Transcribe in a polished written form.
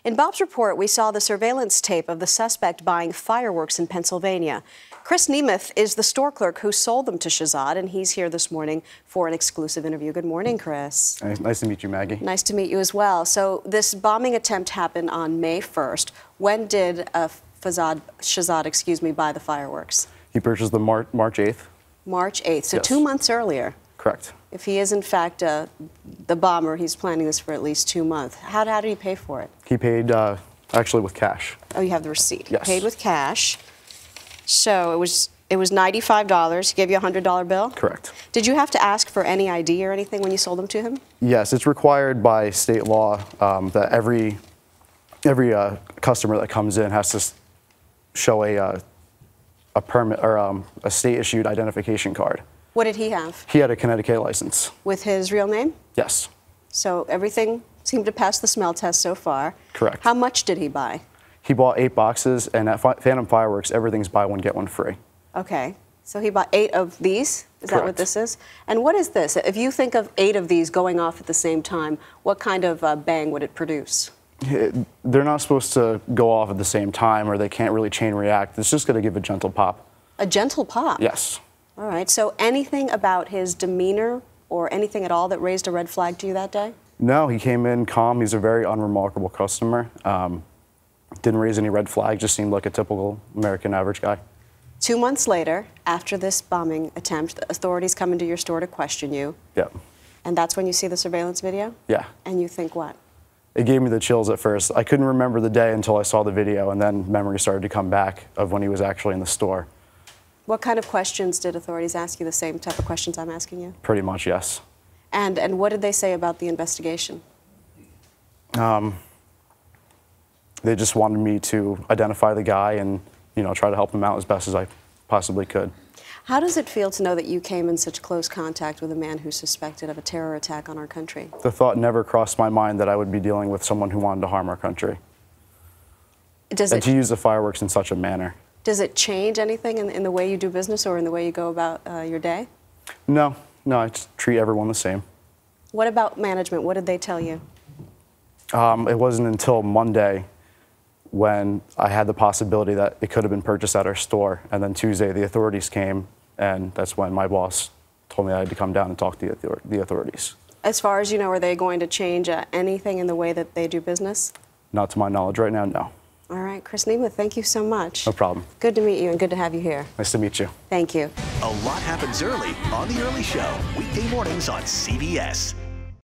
In Bob's report, we saw the surveillance tape of the suspect buying fireworks in Pennsylvania. Chris Nemeth is the store clerk who sold them to Shahzad, and he's here this morning for an exclusive interview. Good morning, Chris. Nice to meet you, Maggie. Nice to meet you as well. So this bombing attempt happened on May 1st. When did Shahzad, buy the fireworks? He purchased them March 8th. March 8th, so Yes. 2 months earlier. Correct. If he is, in fact, the bomber, he's planning this for at least 2 months. How did he pay for it? He paid, actually, with cash. Oh, you have the receipt. Yes. He paid with cash. So it was $95. He gave you a $100 bill? Correct. Did you have to ask for any ID or anything when you sold them to him? Yes, it's required by state law that every customer that comes in has to show a permit or a state-issued identification card. What did he have? He had a Connecticut license. With his real name? Yes. So everything seemed to pass the smell test so far. Correct. How much did he buy? He bought 8 boxes, and at Phantom Fireworks, everything's buy one, get one free. Okay. So he bought 8 of these? Is that what Correct. this is? And what is this? If you think of 8 of these going off at the same time, what kind of bang would it produce? They're not supposed to go off at the same time, or they can't really chain react. It's just going to give a gentle pop. A gentle pop? Yes. All right. So anything about his demeanor or anything at all that raised a red flag to you that day? No, he came in calm. He's a very unremarkable customer. Didn't raise any red flags, just seemed like a typical American average guy. 2 months later, after this bombing attempt, the authorities come into your store to question you. Yeah. And that's when you see the surveillance video? Yeah. And you think what? It gave me the chills at first. I couldn't remember the day until I saw the video, and then memory started to come back of when he was actually in the store. What kind of questions did authorities ask you? The same type of questions I'm asking you? Pretty much, yes. And what did they say about the investigation? They just wanted me to identify the guy and, try to help him out as best as I possibly could. How does it feel to know that you came in such close contact with a man who's suspected of a terror attack on our country? The thought never crossed my mind that I would be dealing with someone who wanted to harm our country. And to use the fireworks in such a manner. Does it change anything in the way you do business or in the way you go about your day? No, I just treat everyone the same. What about management? What did they tell you? It wasn't until Monday when I had the possibility that it could have been purchased at our store. And then Tuesday, the authorities came, and that's when my boss told me I had to come down and talk to the authorities. As far as you know, are they going to change anything in the way that they do business? Not to my knowledge right now, no. All right, Chris Nemeth, thank you so much. No problem. Good to meet you and good to have you here. Nice to meet you. Thank you. A lot happens early on The Early Show, weekday mornings on CBS.